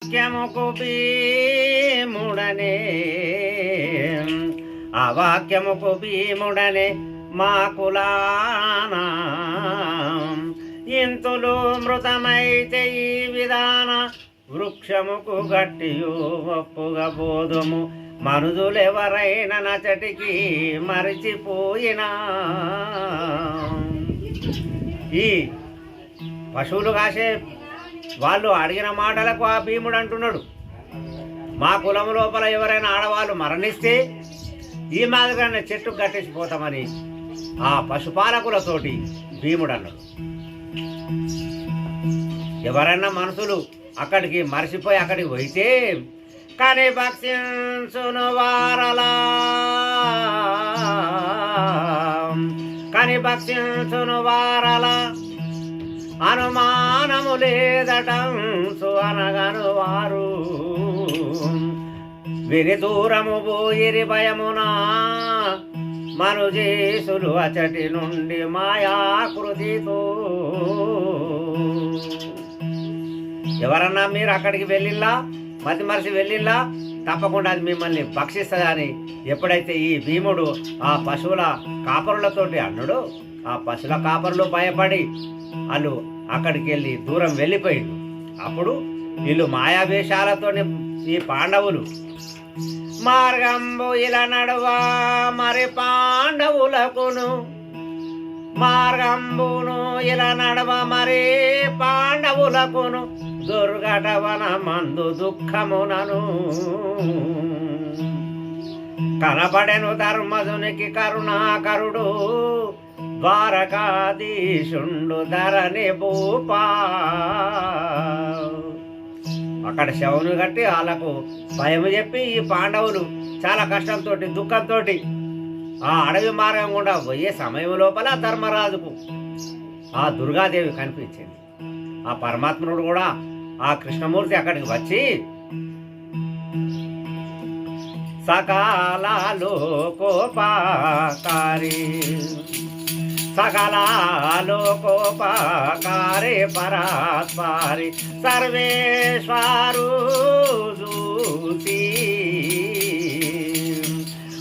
వాక్యముకు భీముడనే ఆ వాక్యముకు భీముడనే మా కులానా ఇంతులు మృతమైతే ఈ విధాన వృక్షముకు గట్టియు ఒప్పుగా బోధము మనుజులెవరైనా నచటికి మరిచిపోయినా. ఈ పశువులు కాసే వాళ్ళు అడిగిన మాటలకు ఆ భీముడు అంటున్నాడు, మా కులం లోపల ఎవరైనా ఆడవాళ్ళు మరణిస్తే ఈ మాదిరిగానే చెట్టు కట్టేసిపోతామని ఆ పశుపాలకులతోటి భీముడు అన్నాడు. ఎవరైనా మనుషులు అక్కడికి మరిచిపోయి అక్కడికి పోయితే కానీ భక్షించును వారలా అనుమానము లేదటంసు అనగను వారు విని దూరము పోయిరి భయమునా మనుజేసులు అచటి నుండి మాయాకృతితో. ఎవరన్నా మీరు అక్కడికి వెళ్ళిల్లా మతి మరిచి వెళ్ళిల్లా తప్పకుండా అది మిమ్మల్ని భక్షిస్తుందని ఎప్పుడైతే ఈ భీముడు ఆ పశువుల కాపరులతోటి అన్నాడో ఆ పశువుల కాపరులు భయపడి వాళ్ళు అక్కడికి వెళ్ళి దూరం వెళ్ళిపోయిండు. అప్పుడు వీళ్ళు మాయావేషాలతో ఈ పాండవులు మార్గంబు ఇలా నడవా మరి పాండవులకును మార్గంబును ఇలా నడవ మరి పాండవులకును దుర్ఘటవన మందు దుఃఖమునను కనపడెను ధర్మజునికి కరుణాకరుడు ద్వారకాధీశుండు ధరణి భూపా. అక్కడ శవను కట్టి వాళ్ళకు భయము చెప్పి ఈ పాండవులు చాలా కష్టంతో దుఃఖంతో ఆ అడవి మార్గం కూడా పోయే సమయం లోపల ధర్మరాజుకు ఆ దుర్గాదేవి కనిపించింది. ఆ పరమాత్ముడు కూడా ఆ కృష్ణమూర్తి అక్కడికి వచ్చి సకాల లోకోపకారి పరాత్పరి సర్వేశ్వరు చూసి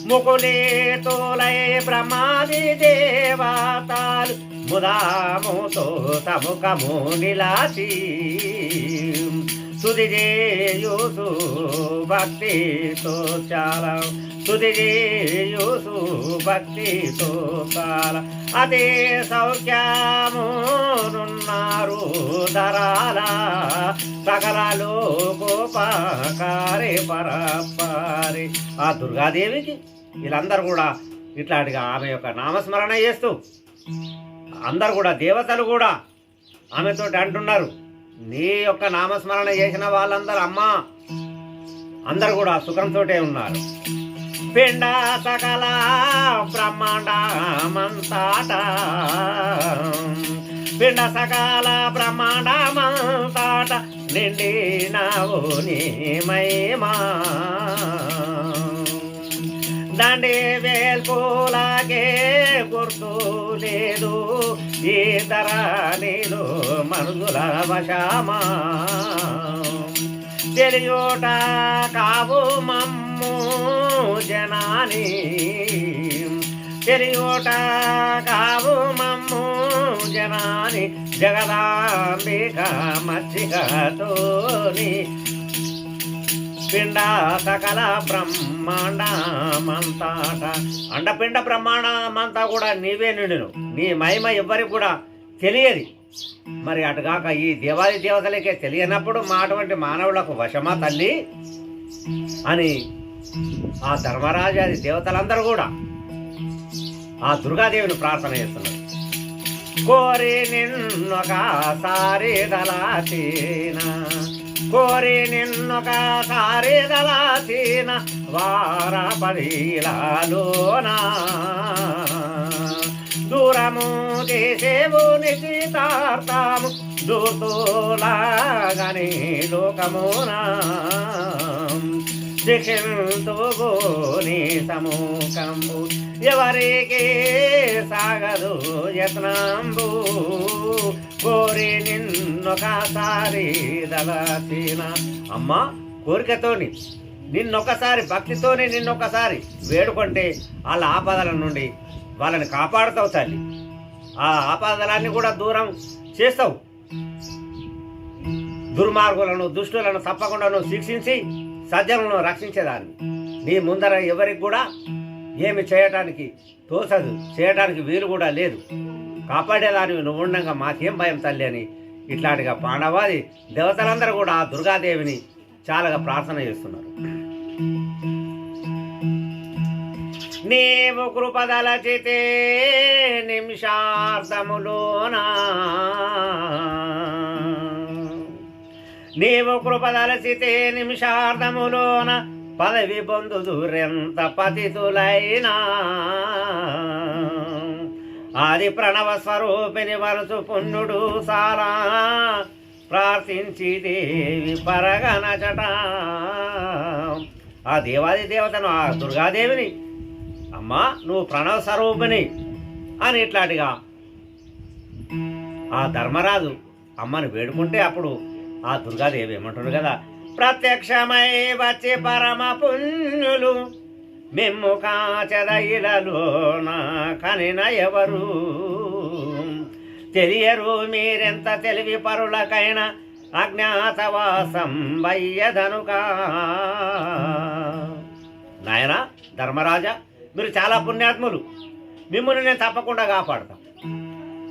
ముకులే తోలయ బ్రహ్మాది దేవతాలు ముదాముతో తముఖము నిలాచి తుది చేయుసు భక్తితో చాలా తుది చేయుసు భక్తితో చాలా అదే సౌఖ్యమునున్నారు ధరాల సకల లోకోపకారి పరపారి. ఆ దుర్గాదేవికి వీళ్ళందరూ కూడా ఇట్లాంటిగా ఆమె యొక్క నామస్మరణ చేస్తూ అందరు కూడా దేవతలు కూడా ఆమెతోటి అంటున్నారు, నీ యొక్క నామస్మరణ చేసిన వాళ్ళందరూ అమ్మా అందరు కూడా సుఖంతో ఉన్నారు. పిండ సకల బ్రహ్మాండమంతాట పిండ సకల బ్రహ్మాండమంతాట నిండినావు నీ మహిమా దండి వేల్పులాగే గుర్తు లేదు ఈ ధర నీలో మనుషుల వశమా తెలియోట కావు మమ్ము జనాని తెలియోట కావు మమ్ము జనాని జగదాంబిక మచ్చికతోని పిండ సకల బ్రహ్మాండమంతాట అండపిండ బ్రహ్మాండమంతా కూడా నీవే నిండును, నీ మహిమ ఎవ్వరికి కూడా తెలియదు. మరి అటుగాక ఈ దేవాది దేవతలకే తెలియనప్పుడు మా అటువంటి మానవులకు వశమా తల్లి అని ఆ ధర్మరాజాది దేవతలందరూ కూడా ఆ దుర్గాదేవిని ప్రార్థన చేస్తున్నారు. కోరి నిన్నొకసారి దళాచీన కోరి నిన్నొకసారి దళాచీన వారపడిలాలోనా దూరము చేసేవు నిశ్చితార్థము దూతోలాగని లోకమునా శిక్షింతుని సముఖంబు ఎవరికి సాగదు యత్నంబు కోరి నిన్నొకసారి దళచిన. అమ్మా, కోరికతోని నిన్నొకసారి, భక్తితోనే నిన్నొకసారి వేడుకుంటే వాళ్ళ ఆపదల నుండి వాళ్ళని కాపాడుతావు తల్లి. ఆ ఆపదలన్నీ కూడా దూరం చేస్తావు. దుర్మార్గులను, దుష్టులను తప్పకుండా నువ్వు శిక్షించి సజ్జలను రక్షించేదాన్ని. నీ ముందర ఎవరికి కూడా ఏమి చేయటానికి తోచదు, చేయటానికి వీలు కూడా లేదు. కాపాడేదానివి నువ్వు ఉండగా మాకేం భయం తల్లి అని ఇట్లాంటిగా పాండవాది దేవతలందరూ కూడా ఆ దుర్గాదేవిని చాలాగా ప్రార్థన చేస్తున్నారు. నీవు కృపదలచితే నిమిషార్థములోనా, నీవు కృపదలచితే నిమిషార్థములోన పదవి పొందుదురెంత పతితులైనా. ఆది ప్రణవ స్వరూపిణి వరుసు పుణ్యుడు సారా ప్రార్థించి దేవి పరగనచట. ఆ దేవాది దేవతను, ఆ దుర్గాదేవిని, అమ్మా నువ్వు ప్రణవ స్వరూపిణి అని ఇట్లాంటిగా ఆ ధర్మరాజు అమ్మని వేడుకుంటే అప్పుడు ఆ దుర్గాదేవి ఏమంటారు కదా, ప్రత్యక్షమై వచ్చి పరమ పుణ్యులు మిమ్ము కాచదయిలలోన కనిన ఎవరు తెలియరు మీరెంత తెలివి పరులకైనా అజ్ఞాతవాసం వయ్యదనుకా. నాయన ధర్మరాజా, మీరు చాలా పుణ్యాత్ములు, మిమ్మల్ని నేను తప్పకుండా కాపాడుతాను.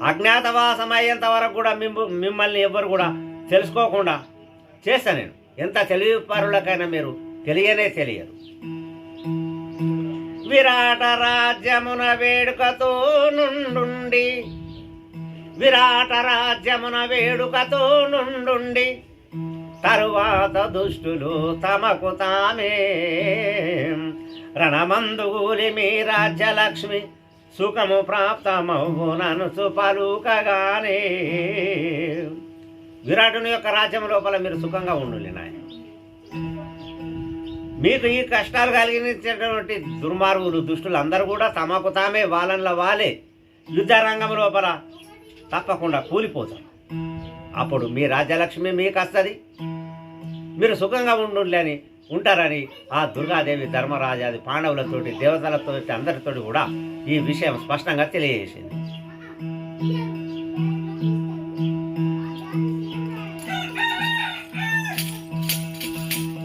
అజ్ఞాతవాసం అయ్యేంత వరకు కూడా మిమ్మల్ని ఎవ్వరు కూడా తెలుసుకోకుండా చేస్తా నేను. ఎంత తెలివి పరులకైనా మీరు తెలియరు. విరాట రాజ్యమున వేడుకతో నుండుండి, విరాట రాజ్యమున వేడుకతో నుండుండి తరువాత దుష్టులు తమకు తామే రణమందుగూలి మీ రాజ్యలక్ష్మి సుఖము ప్రాప్తమవునను పలుకగానే. విరాటుని యొక్క రాజ్యం లోపల మీరు సుఖంగా ఉండులే నాయన. మీకు ఈ కష్టాలు కలిగించేటటువంటి దుర్మార్గులు, దుష్టులు అందరూ కూడా తమకు తామే వాళ్ళ వాళ్ళే యుద్ధరంగం లోపల తప్పకుండా కూలిపోతారు. అప్పుడు మీ రాజ్యలక్ష్మి మీకు వస్తుంది, మీరు సుఖంగా ఉండులని ఉంటారని ఆ దుర్గాదేవి ధర్మరాజాది పాండవులతోటి, దేవతలతో, అందరితోటి కూడా ఈ విషయం స్పష్టంగా తెలియజేసింది.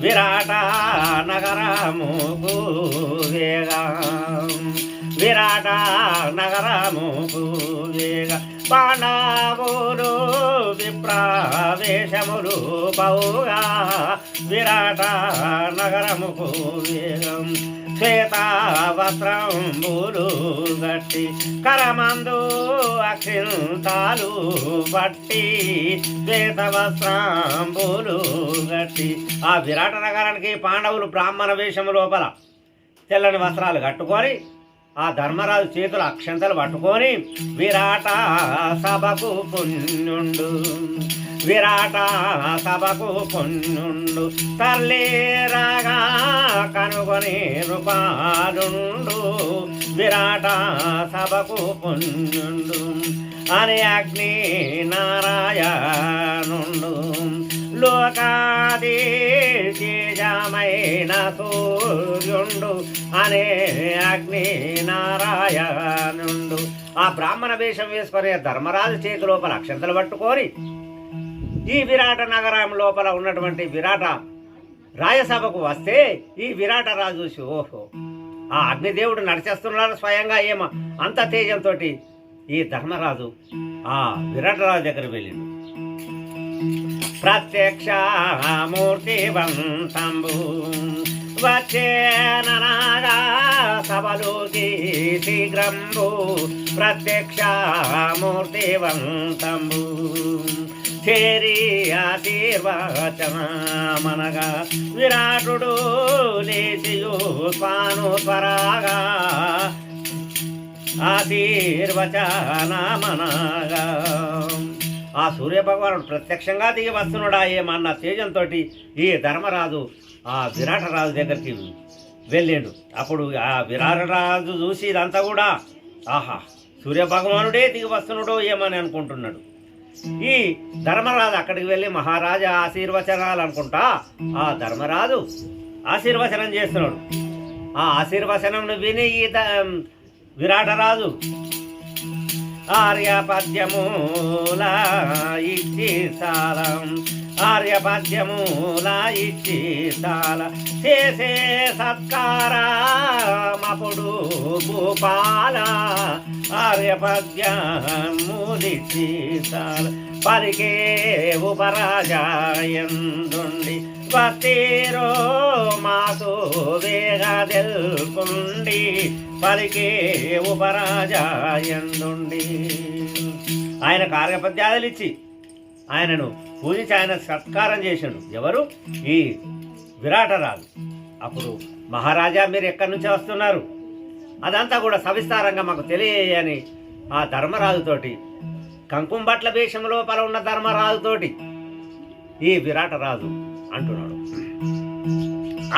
విరాట నగరముకు వేగా, విరాట నగరముకు వేగ పాండవులు విప్రవేశములు పౌగా. విరాట నగరముకు వేగం శ్వేతావస్త్రంబులు గట్టి కరమందు అక్షింతాలు బట్టి శ్వేతవస్త్రంబులు గట్టి. ఆ విరాట నగరానికి పాండవులు బ్రాహ్మణ వేషము లోపల తెల్లని వస్త్రాలు కట్టుకొని ఆ ధర్మరాజు చేతులు అక్షంతలు పట్టుకొని విరాట సభకు పుణ్యుండు, విరాట సభకు పుణ్యుండు తల్లి రాగా కనుగొని రూపాలుండు. విరాట సభకు పుణ్యుండు అని అగ్ని నారాయణుండు లోకాది తేజమైన సూర్యుండు అనే అగ్ని నారాయణుండు. ఆ బ్రాహ్మణ వేషం వేసుకొని ధర్మరాజు చేతి లోపల అక్షంతలు పట్టుకొని ఈ విరాట నగరం లోపల ఉన్నటువంటి విరాట రాజసభకు వస్తే ఈ విరాట రాజు చూసి ఓహో ఆ అగ్నిదేవుడు నడిచేస్తున్నాడు స్వయంగా, ఏమో అంత తేజంతో ఈ ధర్మరాజు ఆ విరాటరాజు దగ్గర వెళ్ళిండు. ప్రత్యక్ష మూర్తివంతంబు వచ్చేననాగా సభలోకి శీఘ్రంబు. ప్రత్యక్ష మూర్తివంతంబు చేరి ఆశీర్వచనమనగా విరాటుడు లేచియు స్వాను త్వరగా ఆశీర్వచనమనగా. ఆ సూర్యభగవానుడు ప్రత్యక్షంగా దిగి వస్తున్నాడా ఏమన్న తేజంతో ఈ ధర్మరాజు ఆ విరాటరాజు దగ్గరికి వెళ్ళిండు. అప్పుడు ఆ విరాటరాజు చూసి ఇదంతా కూడా ఆహా సూర్యభగవానుడే దిగి వస్తున్నాడో ఏమని అనుకుంటున్నాడు. ఈ ధర్మరాజు అక్కడికి వెళ్ళి మహారాజా ఆశీర్వచనాలు అనుకుంటా ఆ ధర్మరాజు ఆశీర్వచనం చేస్తున్నాడు. ఆ ఆశీర్వచనం విని ఈ విరాటరాజు ఆర్యపద్యముల ఇచ్చి సాలం ఆర్యపద్యముల ఇచ్చి సాల చేసే సత్కారమపుడు భూపాల ఆర్యపద్యములిచ్చి సాల పలికే ఉపరాజాయందుండి వస్తీరో మాతో వేగదెల్పుండి పలికే ఉపరాజాయందుండి. ఆయన కార్యపద్యాలు ఇచ్చి ఆయనను పూజించి ఆయన సత్కారం చేశాడు. ఎవరు? ఈ విరాటరాజు. అప్పుడు మహారాజా మీరు ఎక్కడి నుంచి వస్తున్నారు అదంతా కూడా సవిస్తారంగా మాకు తెలియని ఆ ధర్మరాజుతోటి కంకుంబట్ల వేషం లోపల ఉన్న ధర్మరాజుతోటి ఈ విరాటరాజు అంటున్నాడు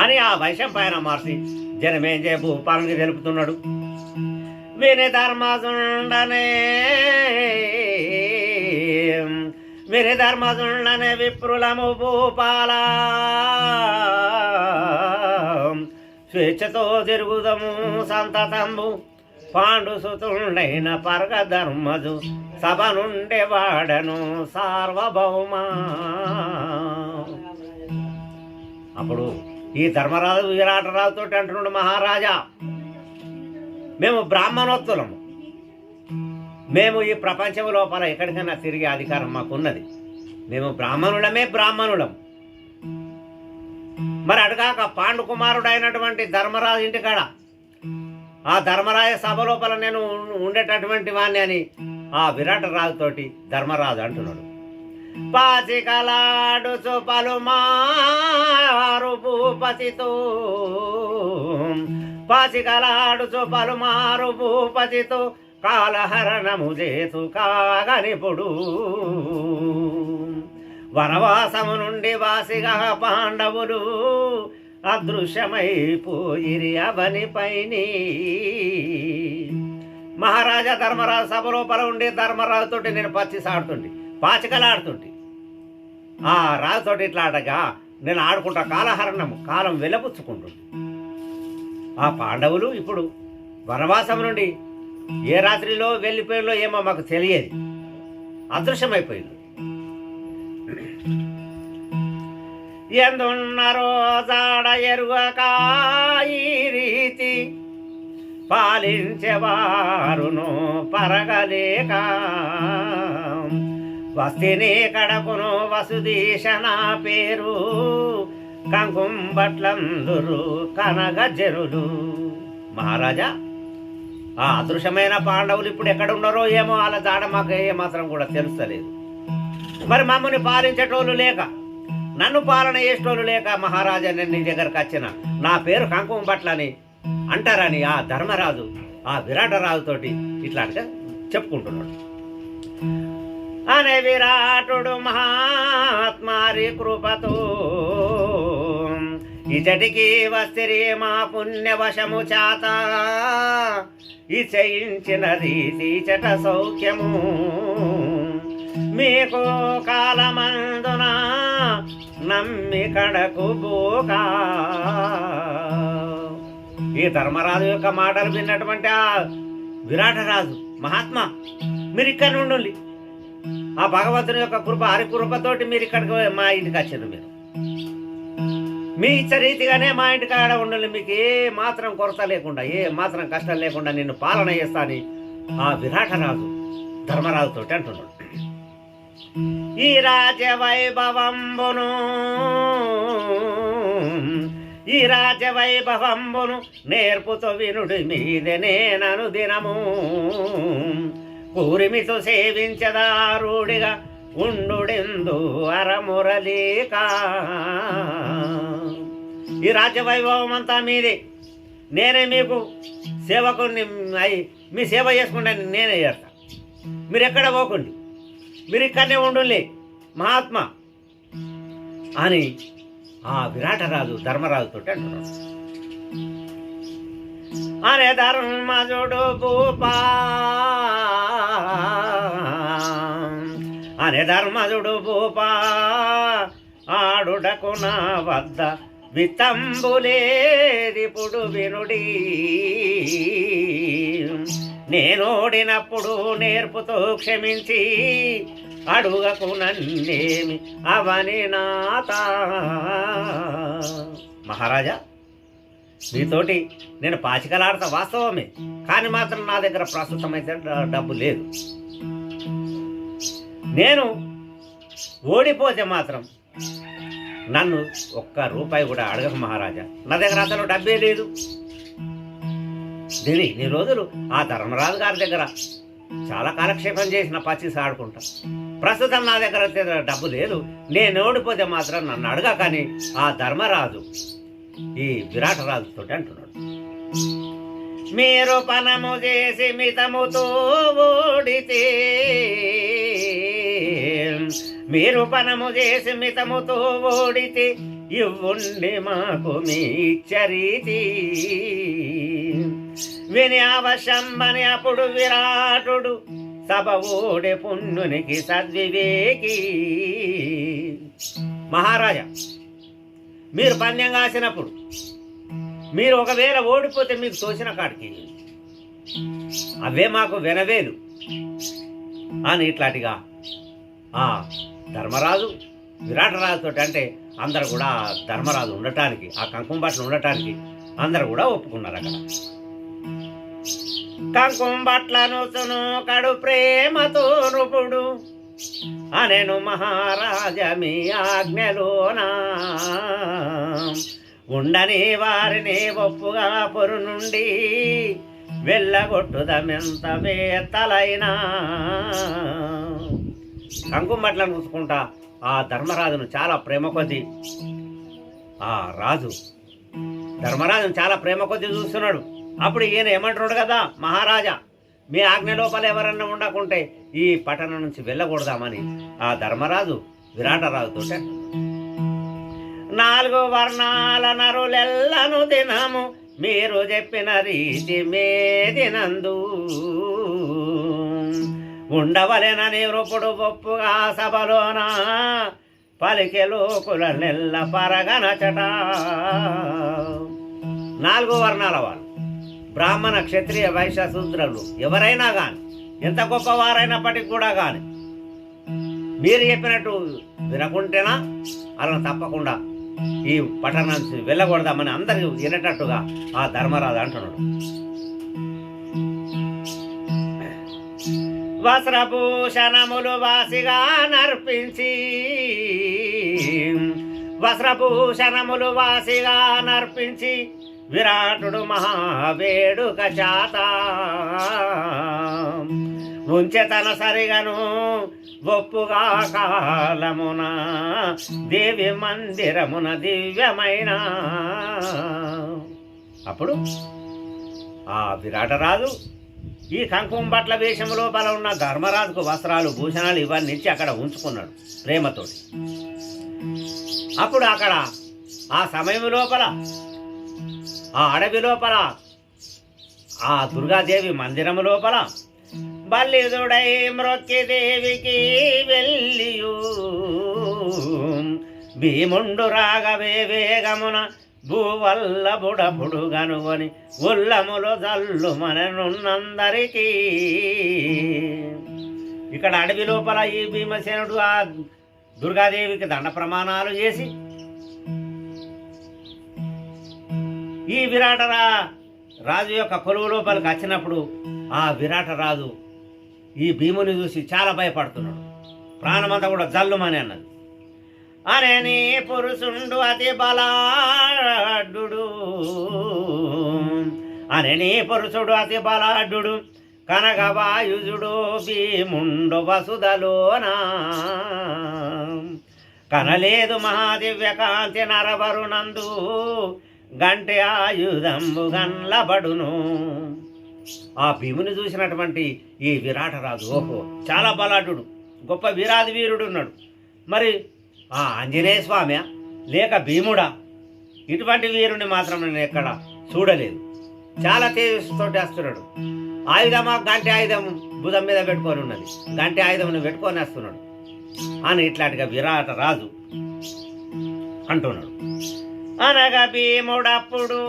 అని ఆ వైషం పైన మార్చి జనమేం చే భూపాలకి తెలుపుతున్నాడు. విని ధర్మజుండనే విప్రులము భూపాల స్వేచ్ఛతో తిరుగుదము సంతతంబు పాండుసుతుండైన పర్గ ధర్మజు సభ నుండి వాడను సార్వభౌమ. అప్పుడు ఈ ధర్మరాజు విరాటరాజుతో అంటున్నాడు, మహారాజా మేము బ్రాహ్మణోత్తులము, మేము ఈ ప్రపంచం లోపల ఎక్కడికైనా తిరిగే అధికారం మాకున్నది. మేము బ్రాహ్మణులం. మరి అటుగాక పాండుకుమారుడు అయినటువంటి ధర్మరాజు ఇంటికాడ ఆ ధర్మరాజ సభ లోపల నేను ఉండేటటువంటి వాణ్ణి అని ఆ విరాటరాజుతోటి ధర్మరాజు అంటున్నాడు. పాచికలాడుచు పలుమారు భూపతితో కాలహరణము చేతు కాగనిపుడు వనవాసము నుండి వాసిగా పాండవులు అదృశ్యమైపోయిరి అవనిపైని. మహారాజా ధర్మరాజు సభ లోపల ఉండి ధర్మరాజుతోటి నేను పాచికలాడుతుంటే ఆ రాజుతోటి ఇట్లా ఆడగా నేను ఆడుకుంటా కాలహరణము కాలం వెలపుచ్చుకుంటుంది. ఆ పాండవులు ఇప్పుడు వనవాసం నుండి ఏ రాత్రిలో వెళ్ళిపోయిందో ఏమో మాకు తెలియదు, అదృశ్యమైపోయింది. ఎందున్నరో జాడ ఎరుగక ఈ రీతి పాలించేవారును పరగలేక వస్తిని కడకును వసుదీశన పేరు కంకుంబట్లందురు కనగజరులు. మహారాజా ఆ అదృశ్యమైన పాండవులు ఇప్పుడు ఎక్కడ ఉన్నారో ఏమో వాళ్ళ జాడ మాకు ఏమాత్రం కూడా తెలుస్తలేదు. మరి మమ్మల్ని పాలించేటోళ్ళు లేక నన్ను పాలన చేసేటోళ్ళు లేక మహారాజా నేను నీ దగ్గరకు వచ్చిన నా పేరు కంకుంబట్లని అంటారని ఆ ధర్మరాజు ఆ విరాటరాజుతోటి ఇట్లాంటిగా చెప్పుకుంటున్నాడు. అనే విరాటుడు మహాత్మారి కృపతో ఇచటికి వస్తిరి మా పుణ్యవశము చేత ఇచయించిన రీతి చట సౌఖ్యము మీకు కాలమందున నమ్మి కడకు బోకా. ఈ ధర్మరాజు యొక్క మాటలు విన్నటువంటి ఆ విరాటరాజు మహాత్మా మీరు ఇక్కడ నుండి ఆ భగవంతుని యొక్క హరికృపతోటి మీరు ఇక్కడికి మా ఇంటికి వచ్చారు. మీరు మీ ఇచ్చ రీతిగానే మా ఇంటికి ఆడ ఉండాలి, మీకు ఏ మాత్రం కొరత లేకుండా ఏ మాత్రం కష్టం లేకుండా నిన్ను పాలన చేస్తాని ఆ విరాటరాజు ధర్మరాజుతోటి అంటున్నాడు. ఈ రాజ్యవైభవంబును నేర్పుతో వినుడి మీదనే నను దినము కూరిమితో సేవించదారుడిగా ఉండుడెందు అరమురలేక. ఈ రాజ్యవైభవం అంతా మీదే, నేనే మీకు సేవకుని అయి మీ సేవ చేసుకుంటే నేనే చేస్తా. మీరు ఎక్కడ పోకండి, మీరు ఇక్కడనే ఉండులే మహాత్మా అని ఆ విరాటరాజు ధర్మరాజుతో అంటున్నాడు. అరే ధర్మజుడు భూపా అనే ధర్మజుడు భూపా ఆడుటకు నా వద్ద విత్తంబులేదిప్పుడు వినుడి నేనోడినప్పుడు నేర్పుతో క్షమించి అడుగకు నన్నేమి అవని నాత. మహారాజా, మీతోటి నేను పాచికలాడతా వాస్తవమే, కానీ మాత్రం నా దగ్గర ప్రస్తుతం అయితే డబ్బు లేదు. నేను ఓడిపోతే మాత్రం నన్ను ఒక్క రూపాయి కూడా అడగకు మహారాజా, నా దగ్గర అసలు డబ్బే లేదు. నీ రోజులు ఆ ధర్మరాజు గారి దగ్గర చాలా కాలక్షేపం చేసిన పచ్చిసి ఆడుకుంటా. ప్రస్తుతం నా దగ్గర డబ్బు లేదు, నేను ఓడిపోతే మాత్రం నన్ను అడగా కానీ ఆ ధర్మరాజు ఈ విరాటరాజుతో అంటున్నాడు, మీరు పనము చేసి మితముతో ఓడితే, మీరు పనము చేసి మితముతో ఓడితే ఇవ్వండి మాకు మీ చరీతి విని అవశంబని అప్పుడు విరాటుడు సభ ఓడే పుణ్యునికి సద్వివేకి. మహారాజా, మీరు పందెం కాసినప్పుడు మీరు ఒకవేళ ఓడిపోతే మీకు తోచిన కాడికి అవే మాకు వినవేలు అని ఇట్లాంటిగా ఆ ధర్మరాజు విరాటరాజుతో అంటే అందరు కూడా ధర్మరాజు ఉండటానికి ఆ కంకుమ బట్టలు ఉండటానికి అందరు కూడా ఒప్పుకున్నారు. అక్కడ కంకుమ బట్లను కడు ప్రేమతో నృపుడు అనేను మహారాజా మీ ఆజ్ఞలోనా ఉండని వారిని ఒప్పుగా పొరు నుండి వెళ్ళగొట్టుదమెంత వేత్తలైనా. కంకుమట్లను చూసుకుంటా ఆ ధర్మరాజును చాలా ప్రేమ కొద్ది ఆ రాజు ధర్మరాజును చాలా ప్రేమ కొద్ది చూస్తున్నాడు. అప్పుడు ఈయన ఏమంటున్నాడు కదా, మహారాజా మీ ఆజ్ఞ లోపల ఎవరన్నా ఉండకుంటే ఈ పట్టణం నుంచి వెళ్ళకూడదామని ఆ ధర్మరాజు విరాటరాజుతో 4 వర్ణాల నరులెల్లను దినము మీరు చెప్పిన రీతి మేదినందు ఉండవలెనని రూపుడు ఒప్పుగా సభలోన పలికె లోకుల నెల్ల పరగనచట. 4 వర్ణాల వాళ్ళు బ్రాహ్మణ క్షత్రియ వైశ్య శూద్రులు ఎవరైనా కానీ ఎంత గొప్పవారైనప్పటికి కూడా కానీ మీరు చెప్పినట్టు వినకుంటేనా అలా తప్పకుండా ఈ పట్టణం నుంచి వెళ్ళకూడదామని అందరూ వినేటట్టుగా ఆ ధర్మరాజు అంటున్నాడు. వస్త్రభూషణములు వాసిగా నర్పించి వస్త్రభూషణములు వాసిగా నర్పించి విరాటుడు మహావేడుక చాత ఉంచె తన సరిగను ఒప్పుగా కాలమున దేవి మందిరమున దివ్యమైన. అప్పుడు ఆ విరాటరాజు ఈ కంకుమ బట్ల వేషం లోపల ఉన్న ధర్మరాజుకు వస్త్రాలు భూషణాలు ఇవన్నీ ఇచ్చి అక్కడ ఉంచుకున్నాడు ప్రేమతోటి. అప్పుడు అక్కడ ఆ సమయం లోపల ఆ అడవి లోపల ఆ దుర్గాదేవి మందిరము లోపల బల్లిదుడై మ్రొక్కి దేవికి వెళ్ళియు భీముండు రాగవే వేగమున భూవల్లబుడపుడు గనుగొని ఉల్లములు జల్లు మననున్నందరికీ. ఇక్కడ అడవి లోపల ఈ భీమసేనుడు ఆ దుర్గాదేవికి దండ ప్రమాణాలు చేసి ఈ రాజు యొక్క కొలువు లోపలికి వచ్చినప్పుడు ఆ విరాటరాజు ఈ భీముని చూసి చాలా భయపడుతున్నాడు. ప్రాణమంతా కూడా జల్లుమని అన్నది. అరే నీ పురుషుండు అతి బలాఢ్యుడు అనే నీ పురుషుడు అతి బలాఢ్యుడు కనగవాయుజుడు భీముండు వసుదలోనా కనలేదు మహాదివ్య కాంతి నరవరునందు గంటె ఆయుధంబు గన్లబడును. ఆ భీముని చూసినటువంటి ఈ విరాటరాజు ఓహో చాలా బలాఢ్యుడు, గొప్ప వీరాది వీరుడు ఉన్నాడు. మరి ఆ ఆంజనేయ స్వామి లేక భీముడా, ఇటువంటి వీరుని మాత్రం నేను ఎక్కడ చూడలేదు. చాలా తేజస్సుతోటి వస్తున్నాడు. ఆయుధమా గంటె ఆయుధం భుజం మీద పెట్టుకొని ఉన్నది, గంటె ఆయుధం పెట్టుకొని వస్తున్నాడు. అని ఇట్లాంటిగా విరాట రాజు అంటున్నాడు. అనగా భీముడప్పుడు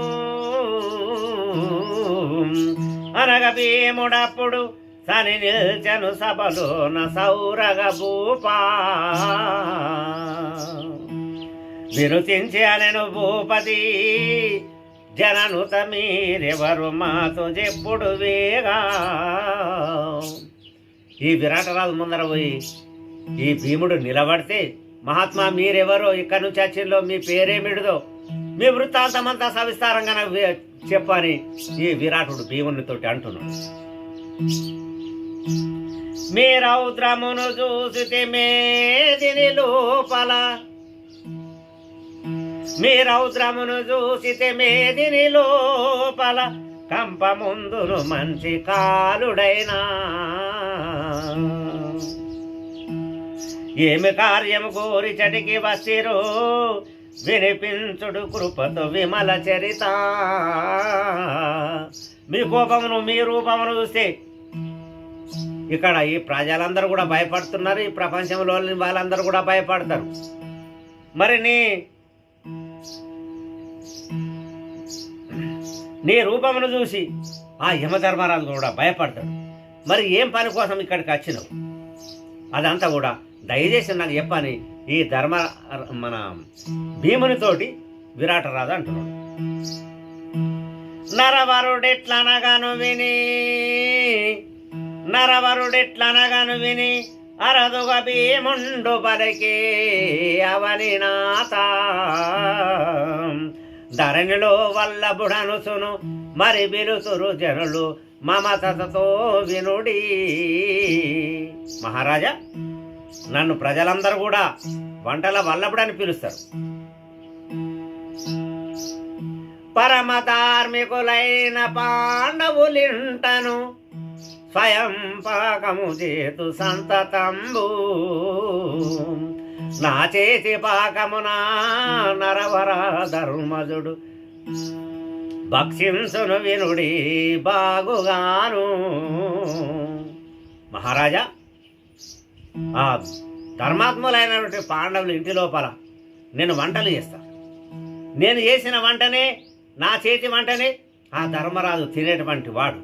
సని నిల్చను సభలోన సౌరగ భూపా విరుచించి అనెను భూపతి జననుత మీరెవరు మాతో చెప్పుడు వేగా. ఈ విరాటరాజు ముందర పోయి ఈ భీముడు నిలబడితే, మహాత్మా మీరెవరో, ఇక్కడి నుంచి వచ్చిందో, మీ పేరేమిడిదో, మీ వృత్తాంతమంతా సవిస్తారంగా నాకు చెప్పని ఈ విరాటుడు భీమునితోటి అంటున్నాడు. మీ రౌద్రమును చూసితే మేదిని లోపల, మీ రౌద్రమును చూసితే మేదిని లోపల కంప ముందును మంచి కాలుడైనా ఏమి కార్యము కోరి చటికి వసిరో వినిపించుడు కృపతో విమల చరిత. మీ కోపమును మీ రూపమును చూస్తే ఇక్కడ ఈ ప్రజలందరూ కూడా భయపడుతున్నారు, ఈ ప్రపంచంలో వాళ్ళందరూ కూడా భయపడతారు. మరి నీ రూపమును చూసి ఆ యమధర్మరాజు కూడా భయపడతాడు. మరి ఏం పని కోసం ఇక్కడికి వచ్చినావు, అదంతా కూడా దయచేసి నాకు చెప్పని ఈ మన భీమునితోటి విరాటరాజు అంటున్నాడు. నరవరుడెట్లనగాను విని అరదుగా భీముండు పలికే అవని నాత ధరణిలో వల్లభుడనుసును మరి బిలుతురు జనులు మమతతో వినుడి. మహారాజా, నన్ను ప్రజలందరూ కూడా వంటల వల్లభుడని పిలుస్తారు. పరమ ధార్మికులైన పాండవులింటను స్వయం పాకము చేతు సంతతంబు నా చేతి పాకమునా నరవర ధర్మజుడు భక్షించును వినుడి బాగుగాను. మహారాజా, ఆ ధర్మాత్ములైనటువంటి పాండవులు ఇంటి లోపల నేను వంటలు చేస్తా. నేను చేసిన వంటనే, నా చేతి వంటనే ఆ ధర్మరాజు తినేటువంటి వాడు.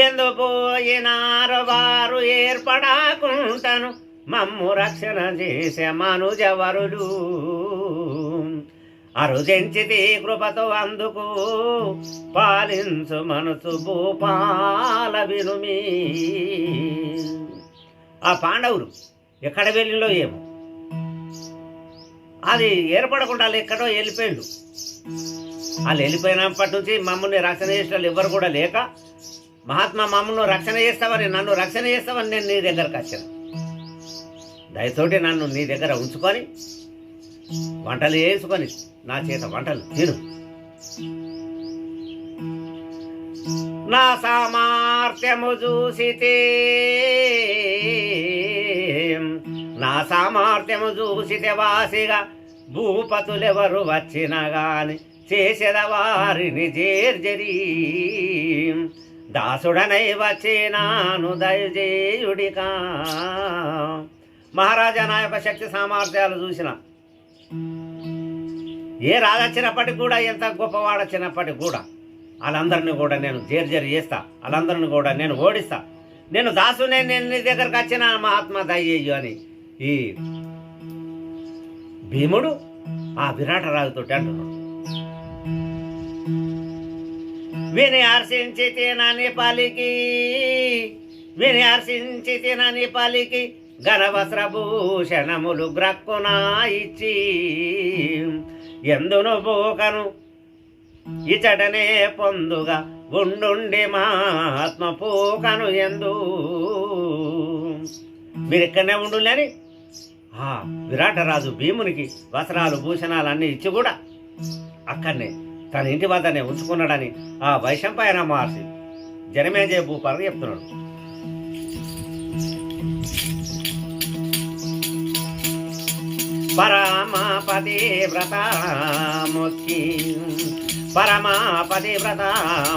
ఎందు పోయినారు వారు ఏర్పడాకుంటను మమ్ము రక్షణ చేసే మనుజవరులు అరుజెంచితి కృపతో అందుకు పాలించు మనసు భూపాల వినుమి. ఆ పాండవులు ఎక్కడ వెళ్ళిలో ఏమో, అది ఏర్పడకుండా ఎక్కడో వెళ్ళిపోయిండు. వాళ్ళు వెళ్ళిపోయినప్పటి నుంచి మమ్మల్ని రక్షణ చేసే వాళ్ళు ఎవరు కూడా లేక, మహాత్మా మమ్మల్ని రక్షణ చేస్తావని, నన్ను రక్షణ చేస్తావని నేను నీ దగ్గరకు వచ్చాను. దయతోటి నన్ను నీ దగ్గర ఉంచుకొని వంటలు వేసుకొని నా చేత వంటలు తిను. నా సామర్థ్యము చూసితే, నా సామర్థ్యము చూసితే వాసిగా భూపతులెవరు వచ్చినా గాని చేసేదవారిని జేర్జరీ దాసుడనై వచ్చినాను దయచేయుడికా. మహారాజా, నా యొక్క శక్తి సామర్థ్యాలు చూసిన ఏ రాజొచ్చినప్పటికి కూడా, ఎంత గొప్పవాడొచ్చినప్పటికి కూడా వాళ్ళందరినీ కూడా నేను జేర్జరి చేస్తా, వాళ్ళందరినీ కూడా నేను ఓడిస్తా. నేను దాసునే, నేను నీ దగ్గరకు వచ్చిన మహాత్మా దయ్యయ్యు అని ఈ భీముడు ఆ విరాటరాజుతో అంటున్నాడు. విని హర్షించి తినని పలికి, విని హర్షించి తినని పలికి ఘనవస్త్రభూషణములు గ్రక్కునా ఇచ్చి ఎందును పోకను ఇచటనే పొందుగా ఉండుండి మహాత్మ పోకను ఎందు. మీరు ఇక్కడనే ఉండులేని ఆ విరాటరాజు భీమునికి వస్త్రాలు భూషణాలు అన్నీ ఇచ్చి కూడా అక్కడనే తన ఇంటి వద్దనే ఉంచుకున్నాడని ఆ వైశంపాయన మహర్షి జనమేజయ భూపాలకు చెప్తున్నాడు. పరమపతి వ్రత మొక్కి పరమాపతి వ్రత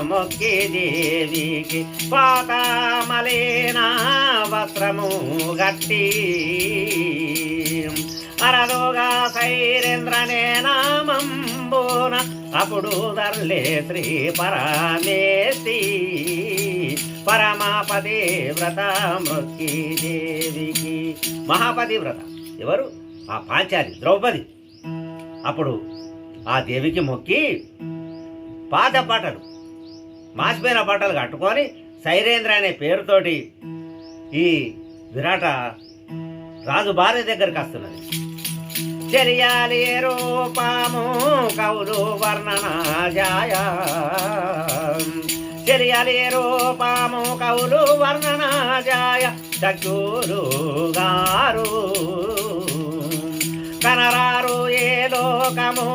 మొక్కి దేవికి పాతమలేన వస్త్రము గట్టి అరలోగా సైరేంద్రనే నామంబోన అప్పుడు ధర్లే శ్రీ పరమేశి పరమాపతి వ్రత మొక్కి దేవికి. మహాపతి వ్రత ఎవరు? ఆ పాంచాలి ద్రౌపది. అప్పుడు ఆ దేవికి మొక్కి పాత బట్టలు, మాసిపోయిన బట్టలు కట్టుకొని సైరేంద్ర అనే పేరుతోటి ఈ విరాట రాజు భార్య దగ్గరికి వస్తున్నది. చెలియాలి రూపము కౌలు వర్ణన జాయ, చెలియాలి రూపము కౌలు వర్ణన జాయ చక్యూరు గారు కనరారు ఏ లోకము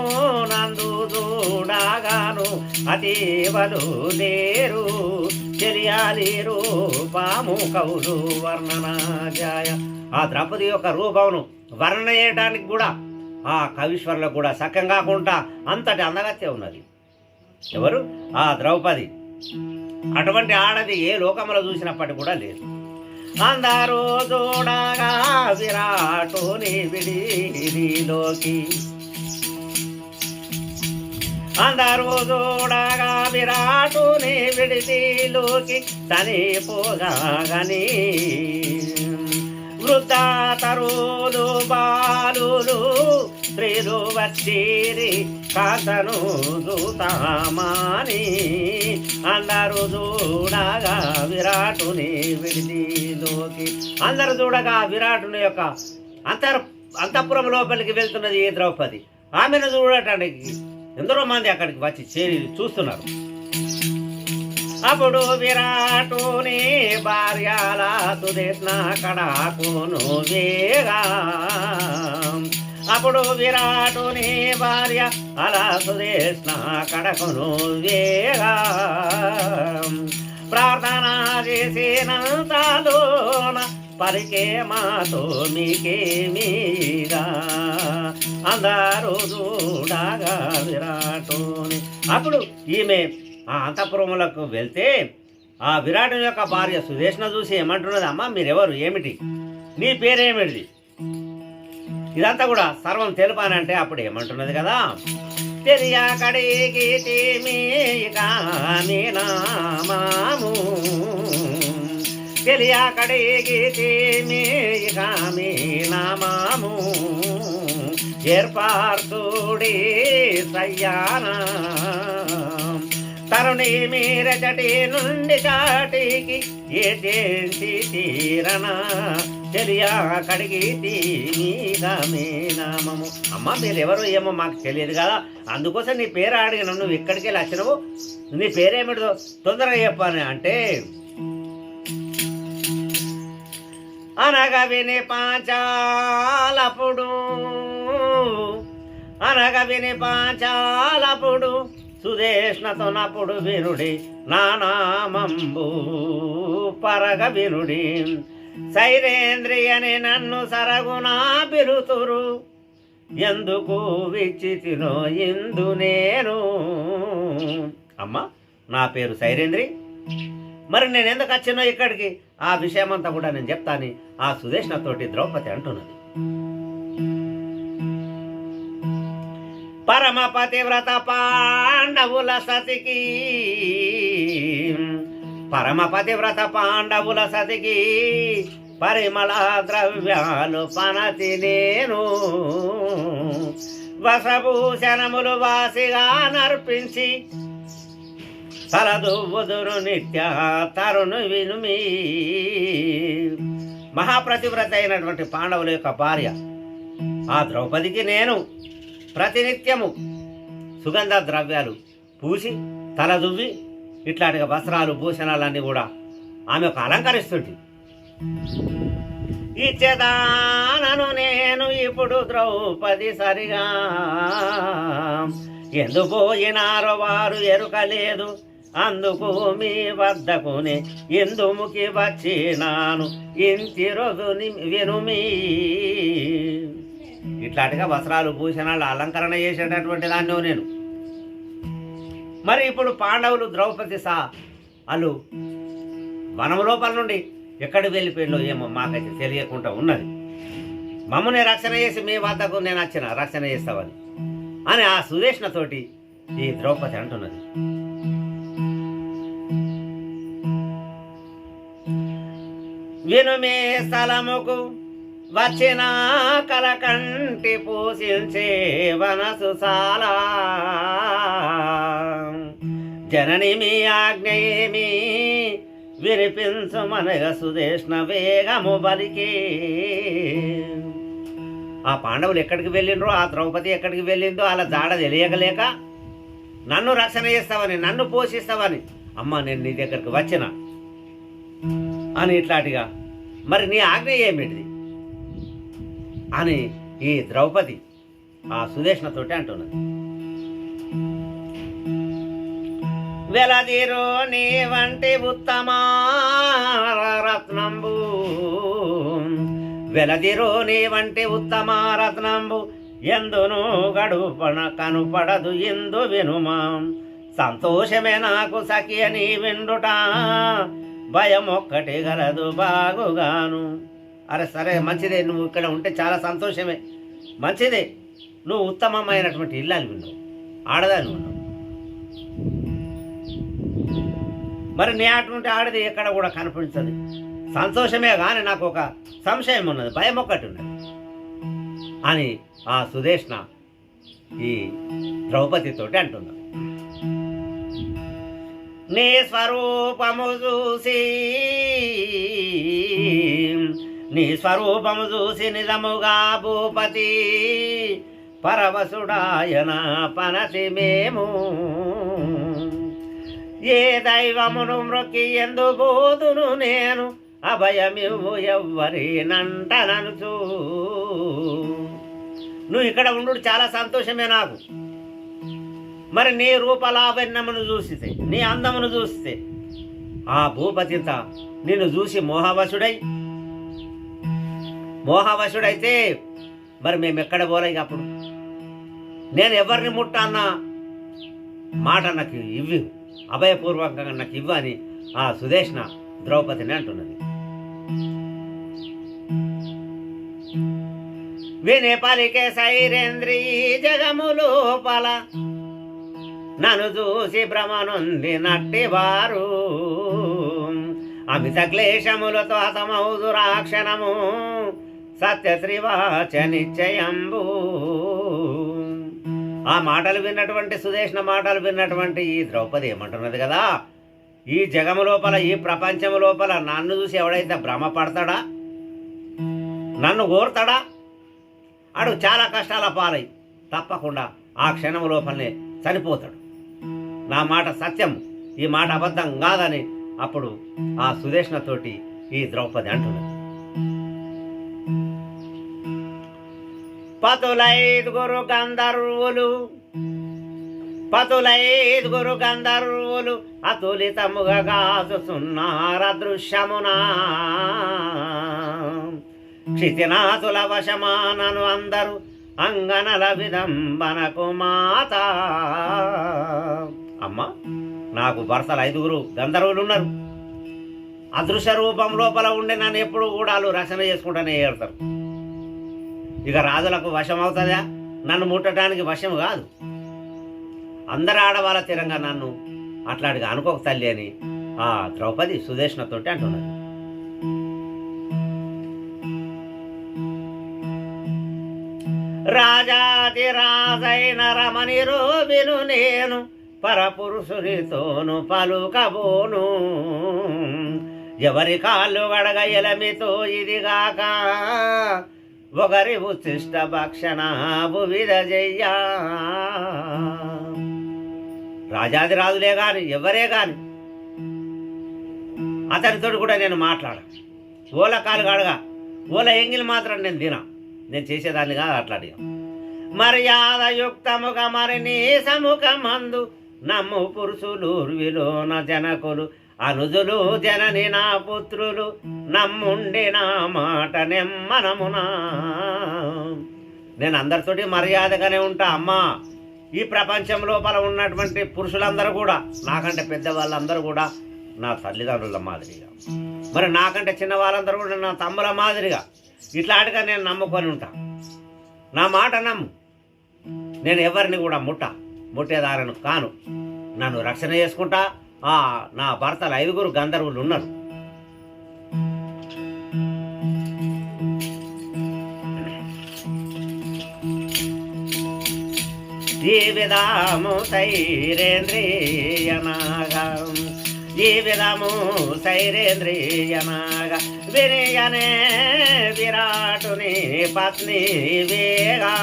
నందు చూడగాను అతీవలు లేరు చెలియాలి రూపము కౌలు వర్ణన జాయ. ఆ ద్రౌపది యొక్క రూపమును వర్ణన చేయడానికి కూడా ఆ కవీశ్వరులకు కూడా సక్కం కాకుండా అంతటి అందగత్య ఉన్నది. ఎవరు? ఆ ద్రౌపది. అటువంటి ఆడది ఏ లోకంలో చూసినప్పటికీ కూడా లేదు. అందరూ చూడగా విరాటుని విడిలోకి, అందరూ చూడగా విరాటుని విడిలోకి చనిపోగాని వృద్ధ తరులు బాలులు స్త్రీలు వచ్చిరి కాతను చూతామాని అందరూ చూడగా విరాటుని విడిలోకి. అందరూ చూడగా విరాటుని యొక్క అంతఃపురం లోపలికి వెళ్తున్నది ఈ ద్రౌపది. ఆమెను చూడటానికి ఎందరో మంది అక్కడికి వచ్చి చేరి చూస్తున్నారు. అప్పుడు విరాటుని భార్యల సుదేష్ణ కడాకును వేగా, అప్పుడు విరాటుని భార్య అలా సుదేష్ణ కడకును వేగా ప్రార్థన చేసినంతలోన పరికే మాతో మీకేమీగా అందరూ చూడగా విరాటుని. అప్పుడు ఈమె ఆ అంతఃపురములకు వెళ్తే ఆ విరాటుని యొక్క భార్య సుదేష్ణ చూసి ఏమంటున్నది, అమ్మ మీరెవరు, ఏమిటి, నీ పేరేమిటి, ఇదంతా కూడా సర్వం తెలుపానంటే అప్పుడు ఏమంటున్నది కదా, తెలియకడిగి మీ నామము, తెలియకడిగి మీ నామము ఏర్పార్తుడి సయ్యానా తరుణి మీరచటి నుండి చాటికి ఏ చేసి తీరణ తెలియా కడిగి మీ నామము. అమ్మ మీరెవరు ఏమో మాకు తెలియదు కదా, అందుకోసం నీ పేరు అడిగిన, నువ్వు ఇక్కడికి వెళ్ళి వచ్చినవు, నీ పేరేమిటో తొందరగా చెప్పాను అంటే అనగా విని పాంచాలప్పుడు, అనగా విని పాంచాలప్పుడు సుదేష్ణతో నప్పుడు వినుడి నానామంబు పరగ వినుడి సైరేంద్రియని నన్ను సరగునా పిలుతురు ఎందుకు విచ్చితినో ఇందు నేను. అమ్మ నా పేరు సైరేంద్రి, మరి నేను ఎందుకు వచ్చినో ఇక్కడికి ఆ విషయమంతా కూడా నేను చెప్తాను ఆ సుదేష్ణతోటి ద్రౌపది అంటున్నది. పరమపతి వ్రత పాండవుల సతికి, పరమపతి వ్రత పాండవుల సతికి పరిమళ ద్రవ్యాలు పనతి నేను వసభూషణములు వాసిగా నర్పించి తలదువ్వుదురు నిత్య తరుణు వినుమి. మహాప్రతివ్రత అయినటువంటి పాండవుల యొక్క భార్య ఆ ద్రౌపదికి నేను ప్రతినిత్యము సుగంధ ద్రవ్యాలు పూసి తలదువ్వి ఇట్లాంటి వస్త్రాలు భూషణాలన్నీ కూడా ఆమెకు అలంకరిస్తుంది. ఇచ్చేదానను నేను ఇప్పుడు ద్రౌపది సరిగా ఎందు పోయినారో వారు ఎరుకలేదు అందుకు మీ వద్దకునే ఎందుముకి వచ్చినాను ఇంటి రోజు వినుమి. ఇట్లాంటిగా వస్త్రాలు భూషణాలు అలంకరణ చేసేటటువంటి దాన్ని నేను మరి ఇప్పుడు పాండవులు ద్రౌపది వాళ్ళు వనం లోపల నుండి ఎక్కడికి వెళ్ళిపోయిందో ఏమో మాకైతే తెలియకుండా ఉన్నది. మమ్మల్ని రక్షణ చేసి మీ వద్దకు నేను వచ్చిన రక్షణ చేస్తావని అని ఆ సుదేష్ణతోటి ఈ ద్రౌపది అంటున్నది. విను మీ స్థలముకు వచ్చిన కలకంటి పూజించే వనసు చాలా జనని మీ ఆజ్ఞ ఏమి వినిపించు మనగ సుదేష్ణ వేగము బలికే. ఆ పాండవులు ఎక్కడికి వెళ్ళిండ్రో, ఆ ద్రౌపది ఎక్కడికి వెళ్ళిందో అలా జాడ తెలియకలేక నన్ను రక్షణ చేస్తావని, నన్ను పోషిస్తావని అమ్మ నేను నీ దగ్గరికి వచ్చిన అని ఇట్లాంటిగా మరి నీ ఆజ్ఞ ఏమిటిది అని ఈ ద్రౌపది ఆ సుదేష్ణతోటి అంటున్నది. వెలదిరో నీ వంటి ఉత్తమా రత్నంబు, వెలదిరో నీ వంటి ఉత్తమా రత్నంబు ఎందును గడుపన కనుపడదు ఎందు వినుమా. సంతోషమే నాకు సఖి అని విండుట భయం ఒక్కటి గలదు బాగుగాను. అరే సరే మంచిదే, నువ్వు ఇక్కడ ఉంటే చాలా సంతోషమే, మంచిదే. నువ్వు ఉత్తమమైనటువంటి ఇల్లాలు విన్నావు, ఆడదాని ఉన్నావు. మరి నీ అటువంటి ఆడది ఎక్కడ కూడా కనిపించదు. సంతోషమే కానీ నాకు ఒక సంశయం ఉన్నది, భయం ఒక్కటి ఉన్నది అని ఆ సుదేష్ణ ఈ ద్రౌపదితోటి అంటున్నాడు. నీ స్వరూపము చూసి, నీ స్వరూపము చూసి నిజముగా భూపతి పరవశుడాయన పనసి మేము. ఏ దైవమును మ్రొక్కి ఎందు బోధును నేను అభయమివ్వు ఎవ్వరినంటననుచు. నువ్వు ఇక్కడ ఉండు చాలా సంతోషమే నాకు. మరి నీ రూపలావణ్యమును చూసితే, నీ అందమును చూస్తే ఆ భూపతింత నిన్ను చూసి మోహవశుడైతే మరి మేము ఎక్కడ పోలే. అప్పుడు నేను ఎవరిని ముట్టన్నా మాట నాకు ఇవ్వు, అభయపూర్వకంగా నాకు ఇవ్వు అని ఆ సుదేష్ణ ద్రౌపదిని అంటున్నది. వినే పలికే సైరేంద్రీ జగములోపల నన్ను చూసి భ్రమనుంది నట్టివారు అమిత క్లేశములతో హతమౌదు రాక్షణము సత్యశ్రీవాచ నిశ్చయంబు. ఆ మాటలు విన్నటువంటి సుదేష్ణ మాటలు విన్నటువంటి ఈ ద్రౌపది ఏమంటున్నది కదా, ఈ జగము లోపల, ఈ ప్రపంచము లోపల నన్ను చూసి ఎవడైతే భ్రమపడతాడా, నన్ను కోరుతాడా, అడు చాలా కష్టాల పాలై తప్పకుండా ఆ క్షణము లోపలనే చనిపోతాడు. నా మాట సత్యం, ఈ మాట అబద్ధం కాదని అప్పుడు ఆ సుదేష్ణతోటి ఈ ద్రౌపది అంటున్నది. పతులైదుగురు గంధర్వులు అతులితముగా గాచుచున్నారదృశ్యమునా. క్షితినాథుల వశమానను అందరు అంగనల విదంబనకు మాత. అమ్మ నాకు భర్తలు 5 గంధర్వులు ఉన్నారు. అదృశ్య రూపం లోపల ఉండి నన్ను ఎప్పుడు కూడా వాళ్ళు రక్షణ చేసుకుంటూనే ఏడతారు. ఇక రాజులకు వశం అవుతుందా? నన్ను ముట్టడానికి వశం కాదు. అందరు ఆడవాళ్ళ తీరంగా నన్ను అట్లాంటిగా అనుకోక తల్లి అని ఆ ద్రౌపది సుదేష్ణతోటి అంటున్నది. రాజాది రాజైన రమణి రోబిను నేను పరపురుషునితోను పలుకబోను. ఎవరి కాళ్ళు గడగ ఎలమితో ఇదిగాక ఒకరి ఉచ్చిష్ట భక్షణ భువిద చెయ్యా. రాజాది రాజులే కాని ఎవరే కాని అతనితో కూడా నేను మాట్లాడ. ఓల కాలు గడగా ఓల ఎంగిల్ మాత్రం నేను నేను చేసేదాన్ని కాదు అట్లాంటి. మర్యాదయుక్తముగా మరి నీ సముఖమందు నమ్ము పురుషులు విలోన జనకులు అనుజులు జనని నా పుత్రులు నమ్ముండి నా మాట నెమ్మనమునా. నేను అందరితోటి మర్యాదగానే ఉంటా అమ్మా, ఈ ప్రపంచం లోపల ఉన్నటువంటి పురుషులందరూ కూడా నాకంటే పెద్దవాళ్ళందరూ కూడా నా తల్లిదండ్రుల మాదిరిగా, మరి నాకంటే చిన్న వాళ్ళందరూ కూడా నా తమ్ముల మాదిరిగా ఇట్లాంటిగా నేను నమ్ముకొని ఉంటా. నా మాట నమ్ము. నేను ఎవరిని కూడా ముట్టేదారను కాను. నన్ను రక్షణ చేసుకుంటా. నా భర్తలు 5 గంధర్వులు ఉన్నారు. ఈ విధము సైరేంద్రియనాగా వినయనే విరాటుని పత్ని వేగా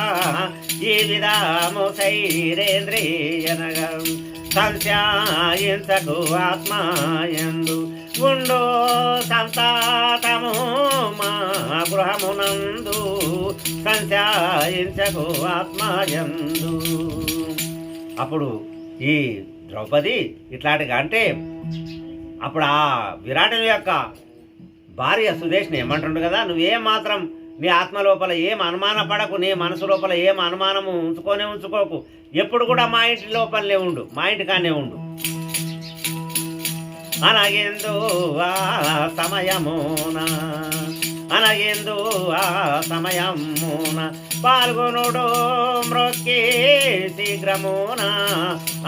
ఈ విధము సైరేంద్రియనగా సంశాయించకు ఆత్మాయందు ఉండు సంతాతము మా గృహమునందు సంశాయించకు ఆత్మాయందు. అప్పుడు ఈ ద్రౌపది ఇట్లాంటిగా అంటే అప్పుడు ఆ విరాటుని యొక్క భార్య సుదేష్ని ఏమంటుండు కదా, నువ్వేం మాత్రం నీ ఆత్మ లోపల ఏం అనుమాన పడకు, నీ మనసు లోపల ఏం అనుమానము ఉంచుకోకు, ఎప్పుడు కూడా మా ఇంటి లోపలనే ఉండు, మా ఇంటికానే ఉండు. అనగెందు ఆ సమయమున పాల్గొనుడు మ్రొక్కి శీఘ్రమున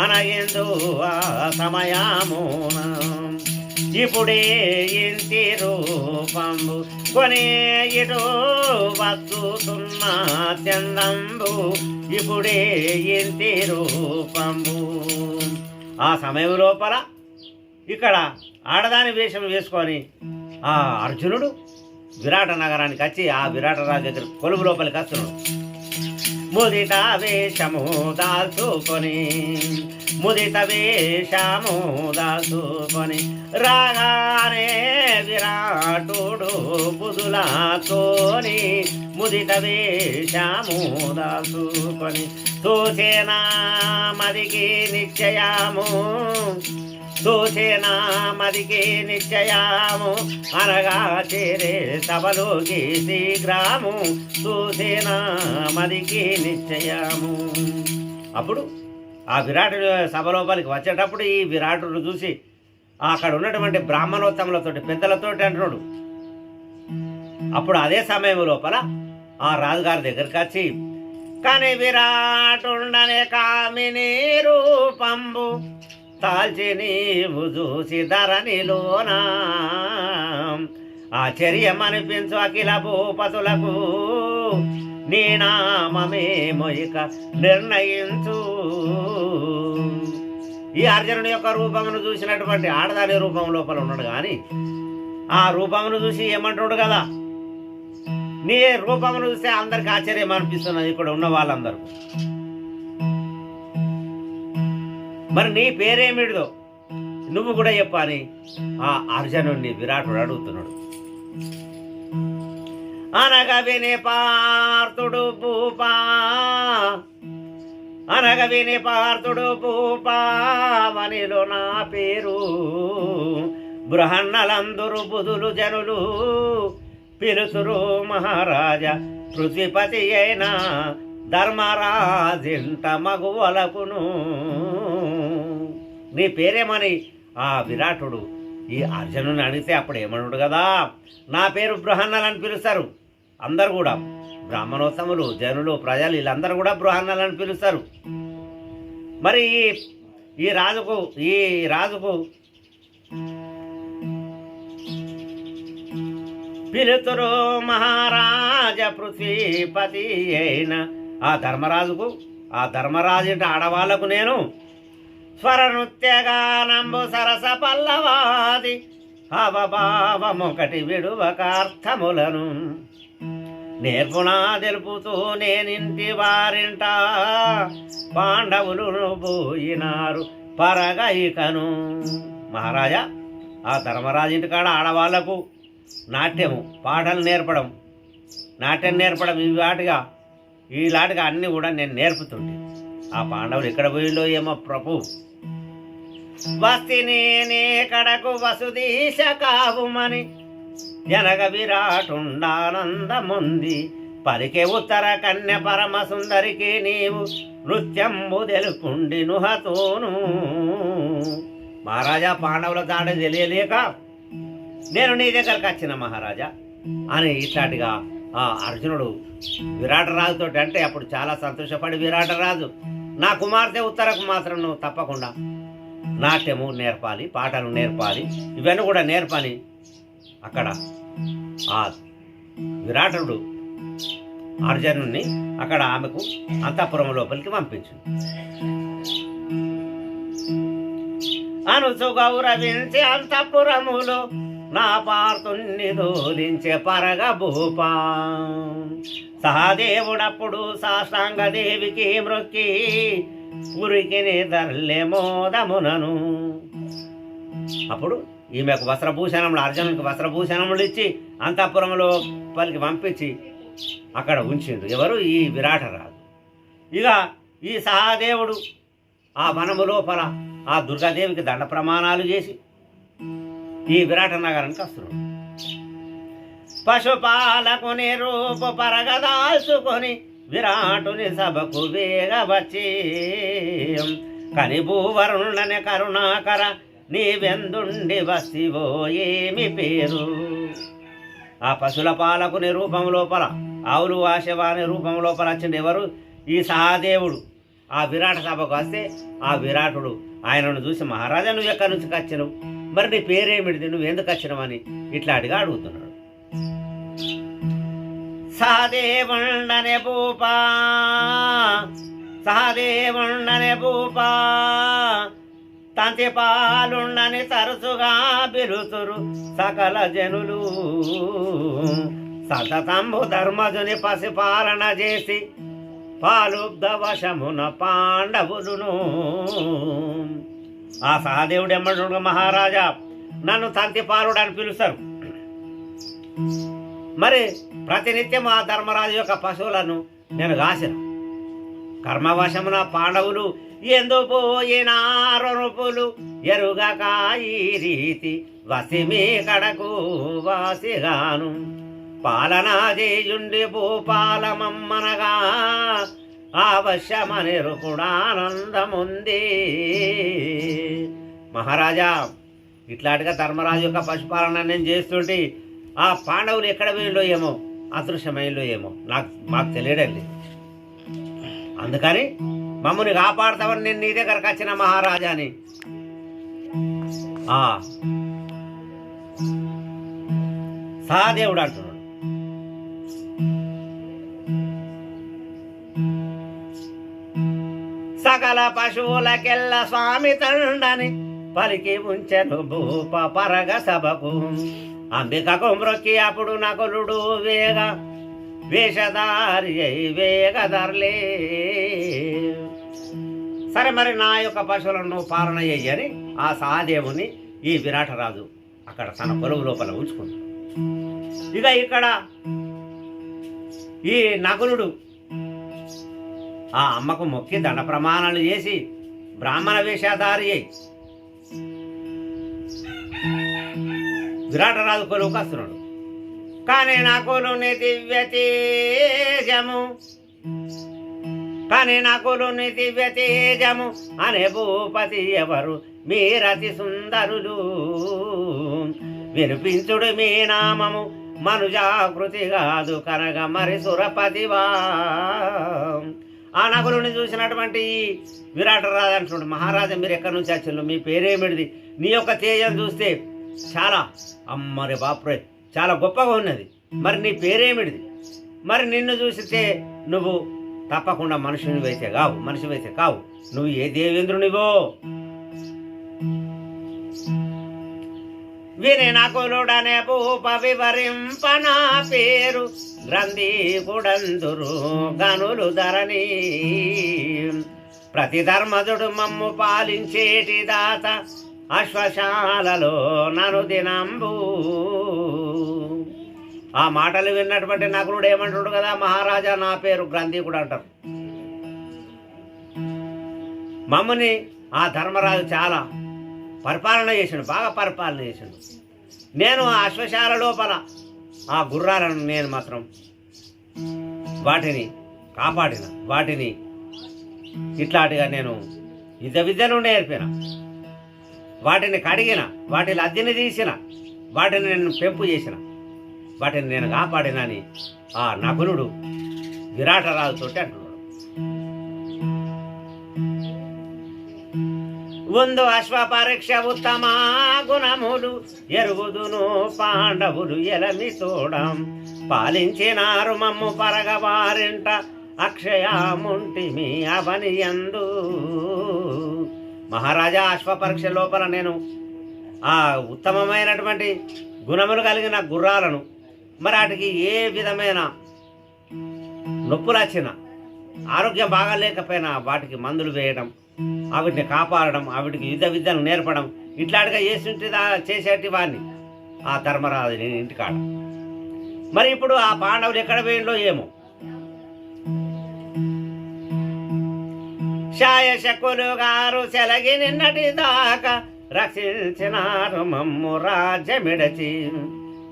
అనగెందు ఆ సమయమున ఇప్పుడే ఇంటి రూపంబు కొని ఇటు వస్తుతున్న చందంబు ఇప్పుడే ఇంటి రూపంబు. ఆ సమయం లోపల ఇక్కడ ఆడదాని వేషం వేసుకొని ఆ అర్జునుడు విరాట నగరానికి వచ్చి ఆ విరాట రాజు దగ్గర కొలువు లోపలికి వస్తున్నాడు. ముదిత వేషము దాల్చుకొని రాగానే విరాటుడు బుధులతోని ముదిత వేషము దాల్చుకొని చూసేనా మదికి నిశ్చయాము అనగా చేరే సభలోకి శీఘ్రము చూసేనా మదికి నిశ్చయము. అప్పుడు ఆ విరాటుడు సభ లోపలికి వచ్చేటప్పుడు ఈ విరాటుడు చూసి అక్కడ ఉన్నటువంటి బ్రాహ్మణోత్తములతోటి పెద్దలతోటి అంటున్నాడు. అప్పుడు అదే సమయం లోపల ఆ రాజుగారి దగ్గరికి వచ్చి కానీ విరాటుండనే కామిని రూపంబు తాల్చి నీవు చూసి ధరణిలోనా ఆశ్చర్యమనిపించు అఖిల భూపతులకు నీ నామమేమో ఇక నిర్ణయించు. ఈ అర్జునుడి యొక్క రూపమును చూసినటువంటి ఆడదాని రూపం లోపల ఉన్నాడు కానీ ఆ రూపమును చూసి ఏమంటున్నాడు కదా, నీ రూపమును చూస్తే అందరికి ఆశ్చర్యం అనిపిస్తున్నది ఇక్కడ ఉన్న వాళ్ళందరూ. మరి నీ పేరేమిడిదో నువ్వు కూడా చెప్పని ఆ అర్జునుడిని విరాటుడు అడుగుతున్నాడు. అనగా విని పార్థుడు భూపావనిలో నా పేరు బృహన్నలందరూ బుధులు జనులు పిలుతురు మహారాజా పృథ్వీపతి అయిన ధర్మరాజింట మగువలకును. నీ పేరేమని ఆ విరాటుడు ఈ అర్జునుని అడిగితే అప్పుడు ఏమన్నాడు కదా, నా పేరు బృహన్నలని పిలుస్తారు. అందరు కూడా బ్రాహ్మణోత్తములు జనులు ప్రజలు వీళ్ళందరూ కూడా బృహన్నలని పిలుస్తారు. మరి ఈ రాజుకు పిలుతురు మహారాజ పృథ్వీపతి అయిన ఆ ధర్మరాజు ఆడవాళ్లకు నేను స్వర నృత్యగానంబు సరస పల్లవాది అవభావమొకటి విడువకార్థములను నేర్పునా తెలుపుతూ నేనింటి వారింట పాండవులు పోయినారు పరగైకను. మహారాజా ఆ ధర్మరాజు ఇంటి కాడ ఆడవాళ్లకు నాట్యము పాటలు నేర్పడం ఈలాటిగా అన్నీ కూడా నేను నేర్పుతుంటే ఆ పాండవులు ఎక్కడ పోయిందో ఏమో ప్రభు. వస్తి నేనే కడకు వసుదీశ కావుమని జనగ విరాటుండానందముంది పలికే ఉత్తర కన్య పరమ సుందరికి నీవు నృత్యంబు తెలుపుండి నుహతోను. మహారాజా, పాండవుల తాట తెలియలేక నేను నీ దగ్గరకు వచ్చిన మహారాజా అని ఇట్లాంటిగా ఆ అర్జునుడు విరాటరాజుతో, అంటే అప్పుడు చాలా సంతోషపడి విరాటరాజు, నా కుమార్తె ఉత్తరకు మాత్రం నువ్వు తప్పకుండా నాట్యము నేర్పాలి, పాటలు నేర్పాలి, ఇవన్నీ కూడా నేర్పని అక్కడ ఆ విరాటుడు అర్జునుడిని అక్కడ ఆమెకు అంతఃపురం లోపలికి పంపించింది. అనుచు గౌరవించి అంతఃపురములో నా పార్తుణ్ణి దోలించే పరగ భూపా. సహదేవుడప్పుడు సాష్టాంగదేవికి మ్రొక్కి పురికి నిదర్లే మోదమునను. అప్పుడు ఈమెకు వస్త్రభూషణములు, అర్జునునికి వస్త్రభూషణములు ఇచ్చి అంతఃపురంలో పలికి పంపించి అక్కడ ఉంచిండు. ఎవరు? ఈ విరాటరాజు. ఇక ఈ సహదేవుడు ఆ వనము లోపల ఆ దుర్గాదేవికి దండ ప్రమాణాలు చేసి ఈ విరాట నగరానికి వస్తున్నాడు. పశుపాలకుని రూపు పరగదాల్చుకొని విరాటుని సభకు వేగవచ్చి, కని భూవరుణని కరుణాకర నీవెందుండి వస్తివో ఏమి పేరు. ఆ పశుల పాలకుని రూపం లోపల, ఆవులు ఆశవాని రూపం లోపల వచ్చింది ఎవరు? ఈ సహదేవుడు. ఆ విరాట సభకు వస్తే ఆ విరాటుడు ఆయనను చూసి, మహారాజా నువ్వు ఎక్కడి నుంచి వచ్చినవు, మరి నీ పేరేమిటిది, నువ్వు ఎందుకు వచ్చినవని ఇట్లాంటిగా అడుగుతున్నాడు. సహదేవుండనే భూపా, సహదేవుండనే భూపా, తంతి పాలుండని తరచుగా బిలుతురు సకల జనులు. సతతంబు ధర్మజుని పసిపాలన చేసి పాలుబ్ధ వశమున పాండవులును. ఆ సహదేవుడు ఎమ్మడు, మహారాజా నన్ను తంతిపాలుడు అని పిలుస్తారు. మరి ప్రతినిత్యం ఆ ధర్మరాజు యొక్క పశువులను నేను కాసిన. కర్మవశమున పాండవులు ఎందు పోయినారొనుపులు ఎరుగక ఈ రీతి వసిమి కడకు వాసిగాను. పాలనా చేయుండి భూపాలమమ్మనగా ఆవశ్యమనిరుకుడానందముంది. మహారాజా, ఇట్లాంటిగా ధర్మరాజు యొక్క పశుపాలన నేను చేస్తుంటే ఆ పాండవులు ఎక్కడ పోయిందో ఏమో, అదృశ్యమైందో ఏమో మాకు తెలియడండి. అందుకని మమ్మల్ని కాపాడతామని నేను నీ దగ్గరకు వచ్చిన మహారాజాని. సహదేవుడు అంటున్నాడు. సకల పశువులకెల్ల స్వామి తండని పలికి ఉంచెను భూప పరగ సభకు. అంబికకు మ్రొక్కి అప్పుడు నకులుడు వేగ వేషధారి వేగధర్లే. సరే, మరి నా యొక్క పశువులను పాలన చెయ్యని ఆ సహదేవుని ఈ విరాటరాజు అక్కడ తన కొలువు లోపల ఉంచుకున్నాడు. ఇక ఇక్కడ ఈ నకులుడు ఆ అమ్మకు మొక్కి దండ ప్రమాణాలు చేసి బ్రాహ్మణ వేషధారి అయి విరాటరాజు కొలువుకు వస్తున్నాడు. కానీ నకులుని దివ్య తేజము, కానీ నకులుని దివ్య తేజము అనే భూపతి ఎవరు మీరతి సుందరులు. వినిపించుడు మీ నామము మనుజాకృతి కాదు కనగ మరి సురపతివా. ఆ నకులుని చూసినటువంటి విరాటరాజు అంటున్నాడు, మహారాజా మీరు ఎక్కడి నుంచి వచ్చిండ్రు, మీ పేరేమిటిది, నీ యొక్క తేజం చూస్తే చాలా అమ్మరే బాప్రే చాలా గొప్పగా ఉన్నది, మరి నీ పేరేమిటిది, మరి నిన్ను చూసితే నువ్వు తప్పకుండా మనిషివైతే కావు, నువ్వు ఏ దేవేంద్రునివో. విని నకులుడనే భూప వివరింపనా పేరు గ్రంథీకుడందురు గనులు ధరణి. ప్రతి ధర్మజుడు మమ్ము పాలించేటి దాత అశ్వశాలలో నను దినంబు. ఆ మాటలు విన్నటువంటి నకులుడు ఏమంటుడు కదా, మహారాజా నా పేరు గ్రంథీకుడు అంటారు. మమ్మని ఆ ధర్మరాజు చాలా పరిపాలన చేసిండు, బాగా పరిపాలన చేసిండు. నేను ఆ అశ్వశాల లోపల ఆ గుర్రాలను నేను మాత్రం వాటిని కాపాడిన, వాటిని ఇట్లాంటిగా నేను విద్యను నేర్పిన, వాటిని కడిగిన, వాటిని అద్దెని తీసిన, వాటిని నేను పెంపు చేసిన, వాటిని నేను కాపాడినని ఆ నకులుడు విరాటరాజుతోటి అంటున్నాడు. ಒಂದು అశ్వపరీక్ష ఉత్తమ గుణములు ఎరుగుదును పాండవులు ఎలమి తోడం పాలించినారు మమ్ము పరగవారింట అక్షయముంటిమి అవనియందు. మహారాజా, అశ్వపరీక్ష లోపల నేను ఆ ఉత్తమమైనటువంటి గుణములు కలిగిన గుర్రాలను, మరి వాటికి ఏ విధమైన నొప్పులు వచ్చినా, ఆరోగ్యం బాగాలేకపోయినా వాటికి మందులు వేయడం, వాటిని కాపాడడం, వాటికి విద్యను నేర్పడం, ఇట్లాంటిగా చేసేటి వాడిని ఆ ధర్మరాజు నేను ఇంటికాడ. మరి ఇప్పుడు ఆ పాండవులు ఎక్కడ పోయిందో ఏమో. శాయశకులు గారు సెలగి నిన్నటి దాకా రక్షించినారు మమ్ము రాజ్యమిడచి,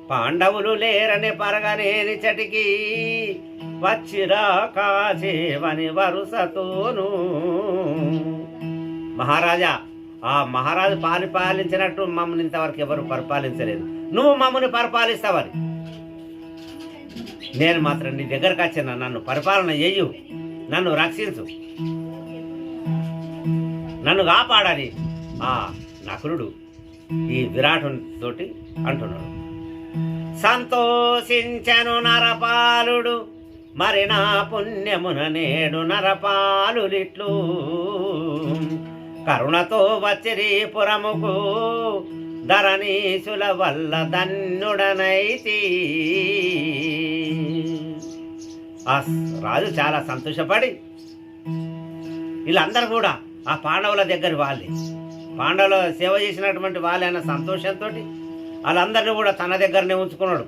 పాండవులు లేరని పరగనేని చటికి వచ్చిరా కాచేవని వరుసతోను. మహారాజా, ఆ మహారాజు పాలించినట్టు మమ్మల్ని ఇంతవరకు ఎవరు పరిపాలించలేదు. నువ్వు మమ్మల్ని పరిపాలిస్తావని నేను మాత్రం నీ దగ్గరకు వచ్చిన, నన్ను పరిపాలన చెయ్యు, నన్ను రక్షించు, నన్ను కాపాడని ఆ నకులుడు ఈ విరాటుతోటి అంటున్నాడు. సంతోషించను నరపాలుడు మరి నా పుణ్యమున నేడు నరపాలులిట్లు, కరుణతో వచ్చిరి పురముకు ధరణీసుల వల్ల ధన్యుడనైతి. ఆ రాజు చాలా సంతోషపడి, వీళ్ళందరూ కూడా ఆ పాండవుల దగ్గర వాళ్ళే, పాండవుల సేవ చేసినటువంటి వాళ్ళే అన్న సంతోషంతో వాళ్ళందరినీ కూడా తన దగ్గరనే ఉంచుకున్నాడు.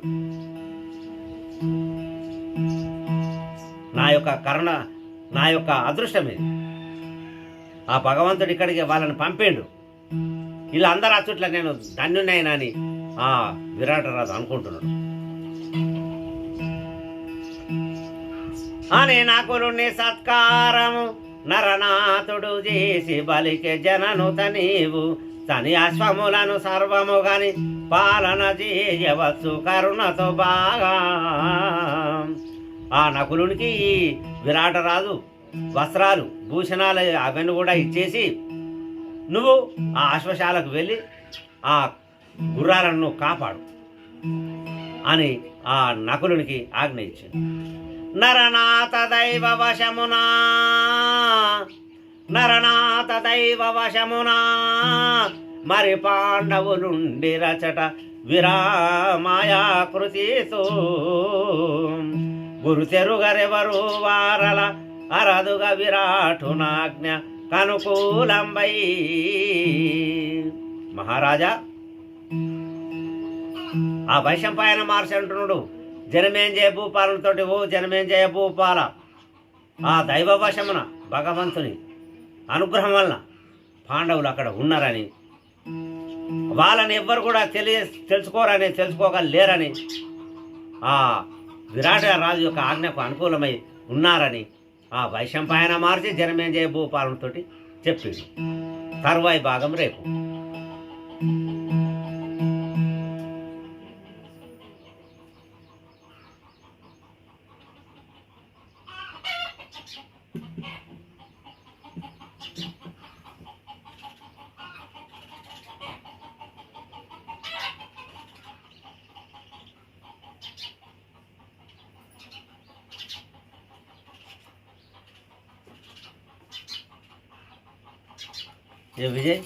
నా యొక్క కరుణ, నా యొక్క అదృష్టం ఇది. ఆ భగవంతుడు ఇక్కడికి వాళ్ళని పంపిండు, వీళ్ళందరూ అచ్చుట్ల నేను ధన్యునైనా అని ఆ విరాటరాజు అనుకుంటున్నాడు. అనే నకులుని సత్కారము నరనాథుడు చేసి బలికి జననుత నీవు తని అశ్వములను సర్వము గాని పాలన చేయవచ్చు కరుణతో బాగా. ఆ నకులునికి ఈ విరాటరాజు వస్త్రాలు, భూషణాలు అవన్నీ కూడా ఇచ్చేసి, నువ్వు ఆ అశ్వశాలకు వెళ్ళి ఆ గుర్రాలను కాపాడు అని ఆ నకులునికి ఆజ్ఞ ఇచ్చింది. నరనాథ దైవ వశమునా, నరనాథ దైవ వశమునా మరి పాండవులుండి రచట విరామాయాకృతితో, గురు తెరుగరెవరు వారల అరదుగా విరాటునాజ్ఞ కనుకూలంబై. మహారాజా, ఆ వైశంపాయన మహర్షి అంటున్నాడు, జనమేంజయ భూపాలతోటి, ఓ జనమేంజయ భూపాల, ఆ దైవవశమున భగవంతుని అనుగ్రహం వలన పాండవులు అక్కడ ఉన్నారని, వాళ్ళని ఎవ్వరు కూడా తెలుసుకోగలేరని, ఆ విరాట రాజు యొక్క ఆజ్ఞకు అనుకూలమై ఉన్నారని ఆ వైశంపాయన మహర్షి జనమేంజయ భూపాలతోటి చెప్పింది. తరువాయి భాగం రేపు. ఏ విజయ్.